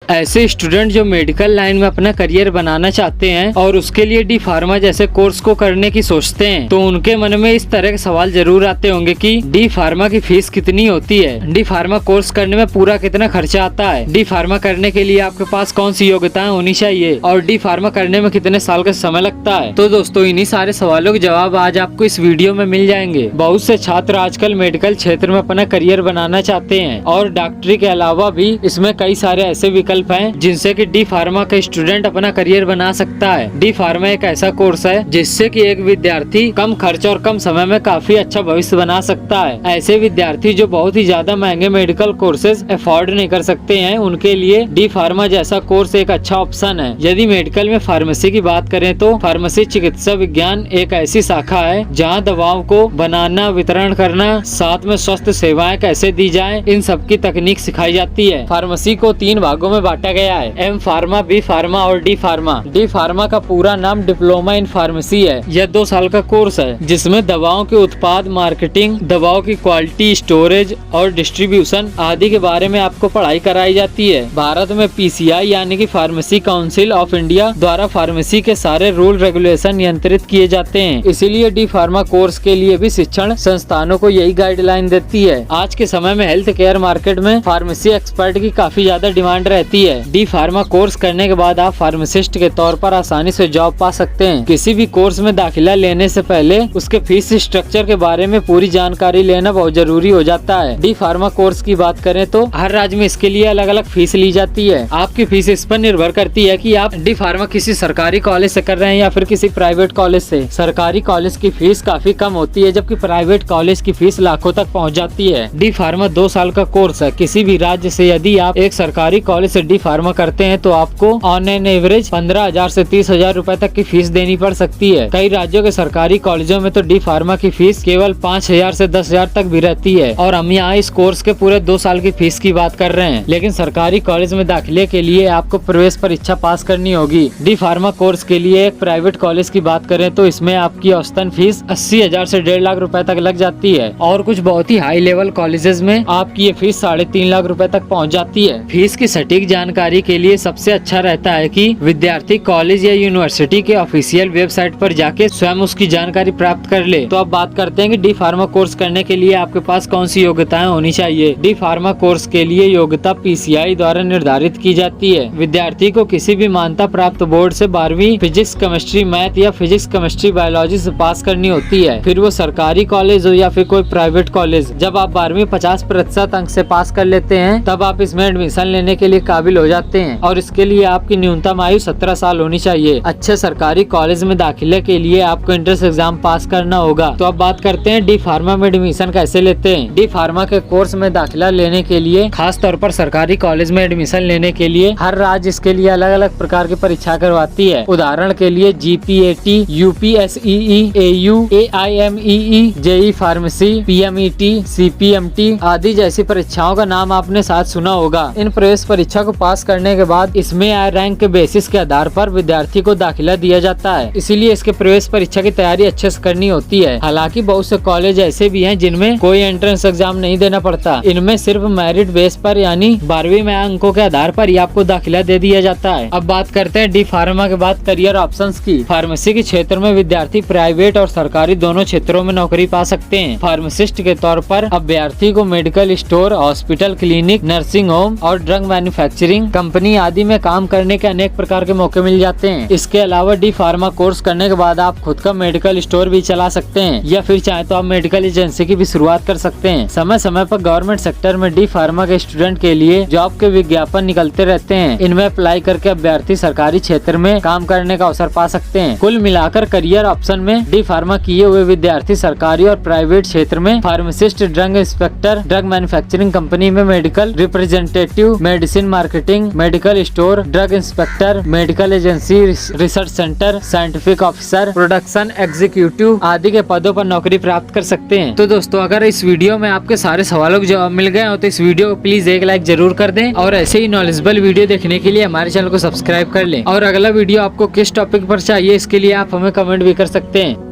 ऐसे स्टूडेंट जो medical line में अपना करियर बनाना चाहते हैं और उसके लिए डी फार्मा जैसे कोर्स को करने की सोचते हैं, तो उनके मन में इस तरह के सवाल जरूर आते होंगे कि डी फार्मा की फीस कितनी होती है, डी फार्मा कोर्स करने में पूरा कितना खर्चा आता है, डी फार्मा करने के लिए आपके पास कौन सी योग्यताएं होनी चाहिए और डी फार्मा करने में कितने साल का समय लगता है। तो दोस्तों, इन्हीं सारे सवालों के जवाब आज आपको इस वीडियो में मिल जाएंगे। बहुत से छात्र आजकल मेडिकल क्षेत्र में अपना करियर बनाना चाहते हैं और डॉक्टरी के अलावा भी इसमें कई सारे ऐसे विकल्प हैं जिनसे कि डी फार्मा का स्टूडेंट अपना करियर बना सकता है। डी फार्मा एक ऐसा कोर्स है जिससे कि एक विद्यार्थी कम खर्च और कम समय में काफी अच्छा भविष्य बना सकता है। ऐसे विद्यार्थी जो बहुत ही ज्यादा महंगे मेडिकल कोर्सेज अफोर्ड नहीं कर सकते हैं, उनके लिए डी फार्मा जैसा कोर्स एक अच्छा ऑप्शन है। यदि मेडिकल में फार्मेसी की बात करें तो फार्मेसी चिकित्सा विज्ञान एक ऐसी शाखा है जहाँ दवाओं को बनाना, वितरण करना, साथ में स्वास्थ्य सेवाएं कैसे दी जाए, इन सब की तकनीक सिखाई जाती है। फार्मेसी को 3 भागों में बांटा गया है, एम फार्मा, बी फार्मा और डी फार्मा। डी फार्मा का पूरा नाम डिप्लोमा इन फार्मेसी है। यह 2 साल का कोर्स है जिसमें दवाओं के उत्पाद, मार्केटिंग, दवाओं की क्वालिटी, स्टोरेज और डिस्ट्रीब्यूशन आदि के बारे में आपको पढ़ाई कराई जाती है। भारत में PCI यानी कि फार्मेसी काउंसिल ऑफ इंडिया द्वारा फार्मेसी के सारे रूल रेगुलेशन नियंत्रित किए जाते हैं। इसीलिए डी फार्मा कोर्स के लिए भी शिक्षण संस्थानों को यही गाइडलाइन देती है। आज के समय में हेल्थ केयर मार्केट में फार्मेसी एक्सपर्ट की काफी ज्यादा डिमांड रहती है। डी फार्मा कोर्स करने के बाद आप फार्मासिस्ट के तौर पर आसानी से जॉब पा सकते हैं। किसी भी कोर्स में दाखिला लेने से पहले उसके फीस स्ट्रक्चर के बारे में पूरी जानकारी लेना बहुत जरूरी हो जाता है। डी फार्मा कोर्स की बात करें तो हर राज्य में इसके लिए अलग अलग फीस ली जाती है। आपकी फीस इस पर निर्भर करती है कि आप डी फार्मा किसी सरकारी कॉलेज से कर रहे हैं या फिर किसी प्राइवेट कॉलेज से। सरकारी कॉलेज की फीस काफी कम होती है, जबकि प्राइवेट कॉलेज की फीस लाखों तक पहुंच जाती है। डी फार्मा 2 साल का कोर्स है। किसी भी राज्य से यदि आप एक सरकारी कॉलेज से डी फार्मा करते हैं तो आपको ऑन एन एवरेज 15,000 से 30,000 रुपए तक की फीस देनी पड़ सकती है। कई राज्यों के सरकारी कॉलेजों में तो डी फार्मा की फीस केवल 5,000 से 10,000 तक भी रहती है और हम यहाँ इस कोर्स के पूरे 2 साल की फीस की बात कर रहे हैं। लेकिन सरकारी कॉलेज में दाखिले के लिए आपको प्रवेश परीक्षा पास करनी होगी। डी फार्मा कोर्स के लिए एक प्राइवेट कॉलेज की बात करें तो इसमें आपकी औसतन फीस 80,000 से 1.5 लाख रुपए तक लग जाती है और कुछ बहुत ही हाई लेवल कॉलेजेस में आपकी ये फीस 3.5 लाख रुपए तक पहुँच जाती है। फीस की सटीक जानकारी के लिए सबसे अच्छा रहता है कि विद्यार्थी कॉलेज या यूनिवर्सिटी के ऑफिशियल वेबसाइट पर जाके स्वयं उसकी जानकारी प्राप्त कर ले। तो अब बात करते हैं कि डी फार्मा कोर्स करने के लिए आपके पास कौन सी योग्यताएं होनी चाहिए। डी फार्मा कोर्स के लिए योग्यता PCI द्वारा निर्धारित की जाती है। विद्यार्थी को किसी भी मान्यता प्राप्त बोर्ड से 12वीं फिजिक्स, केमिस्ट्री, मैथ या फिजिक्स, केमिस्ट्री, बायोलॉजी से पास करनी होती है। फिर वो सरकारी कॉलेज हो या फिर कोई प्राइवेट कॉलेज। जब आप 12वीं 50% अंक से पास कर लेते हैं तब आप इसमें एडमिशन लेने के लिए काबिल हो जाते हैं और इसके लिए आपकी न्यूनतम आयु 17 साल होनी चाहिए। अच्छे सरकारी कॉलेज में दाखिले के लिए आपको एंट्रेंस एग्जाम पास करना होगा। तो अब बात करते हैं डी फार्मा में एडमिशन कैसे लेते हैं। डी फार्मा के कोर्स में दाखिला लेने के लिए खास तौर पर सरकारी कॉलेज में एडमिशन लेने के लिए हर राज्य इसके लिए अलग अलग प्रकार की परीक्षा करवाती है। उदाहरण के लिए GPAT, UPSEE, AU, AIMEE, JEE pharmacy, PMET, CPMT आदि जैसी परीक्षाओं का नाम आपने साथ सुना होगा। इन प्रवेश परीक्षा को पास करने के बाद इसमें आए रैंक के बेसिस के आधार पर विद्यार्थी को दाखिला दिया जाता है। इसीलिए इसके प्रवेश परीक्षा की तैयारी अच्छे से करनी होती है। हालांकि बहुत से कॉलेज ऐसे भी हैं जिनमें कोई एंट्रेंस एग्जाम नहीं देना पड़ता। इनमें सिर्फ मेरिट बेस पर यानी 12वीं में अंकों के आधार पर ही आपको दाखिला दे दिया जाता है। अब बात करते हैं डी फार्मा के बाद करियर ऑप्शंस की। फार्मेसी के क्षेत्र में विद्यार्थी प्राइवेट और सरकारी दोनों क्षेत्रों में नौकरी पा सकते हैं। फार्मासिस्ट के तौर पर अभ्यर्थी को medical store, hospital, clinic, nursing home और ड्रग मैन्युफैक्चरिंग कंपनी आदि में काम करने के अनेक प्रकार के मौके मिल जाते हैं। इसके अलावा डी फार्मा कोर्स करने के बाद आप खुद का मेडिकल स्टोर भी चला सकते हैं या फिर चाहे तो आप मेडिकल एजेंसी की भी शुरुआत कर सकते हैं। समय समय पर गवर्नमेंट सेक्टर में डी फार्मा के स्टूडेंट के लिए जॉब के विज्ञापन निकलते रहते हैं। इनमें अप्लाई करके अभ्यर्थी सरकारी क्षेत्र में काम करने का अवसर पा सकते हैं। कुल मिलाकर करियर ऑप्शन में डी फार्मा किए हुए विद्यार्थी सरकारी और प्राइवेट क्षेत्र में pharmacist, drug inspector, drug manufacturing company में medical representative, medicine marketing, medical store, drug inspector, medical agency, research centre, scientific officer, production executive आदि के पदों पर नौकरी प्राप्त कर सकते हैं। तो दोस्तों, अगर इस वीडियो में आपके सारे सवालों के जवाब मिल गए हो तो इस वीडियो को प्लीज एक लाइक जरूर कर दें और ऐसे ही नॉलेजेबल वीडियो देखने के लिए हमारे चैनल को सब्सक्राइब कर लें। और अगला वीडियो आपको किस टॉपिक पर चाहिए इसके लिए आप हमें कमेंट भी कर सकते हैं।